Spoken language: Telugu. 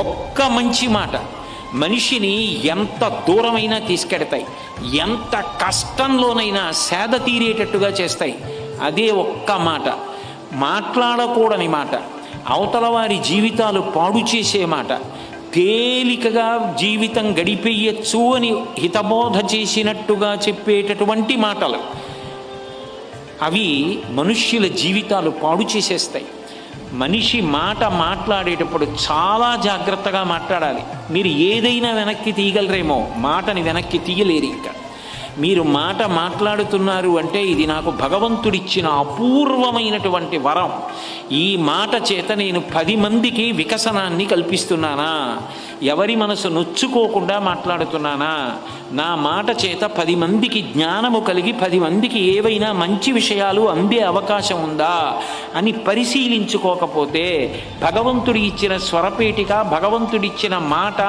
ఒక్క మంచి మాట మనిషిని ఎంత దూరమైనా తీసుకెడతాయి, ఎంత కష్టంలోనైనా సేద తీరేటట్టుగా చేస్తాయి. అదే ఒక్క మాట, మాట్లాడకూడని మాట, అవతల వారి జీవితాలు పాడు చేసే మాట, తేలికగా జీవితం గడిపేయచ్చు అని హితబోధ చేసినట్టుగా చెప్పేటటువంటి మాటలు, అవి మనుష్యుల జీవితాలు పాడు చేసేస్తాయి. మనిషి మాట మాట్లాడేటప్పుడు చాలా జాగ్రత్తగా మాట్లాడాలి. మీరు ఏదైనా వెనక్కి తీయగలరేమో, మాటని వెనక్కి తీయలేరు. ఇంకా మీరు మాట మాట్లాడుతున్నారు అంటే ఇది నాకు భగవంతుడిచ్చిన అపూర్వమైనటువంటి వరం. ఈ మాట చేత నేను 10 మందికి వికసనాన్ని కల్పిస్తున్నానా, ఎవరి మనసు నొచ్చుకోకుండా మాట్లాడుతున్నానా, నా మాట చేత 10 మందికి జ్ఞానము కలిగి 10 మందికి ఏవైనా మంచి విషయాలు అందే అవకాశం ఉందా అని పరిశీలించుకోకపోతే భగవంతుడి ఇచ్చిన స్వరపేటిక, భగవంతుడిచ్చిన మాట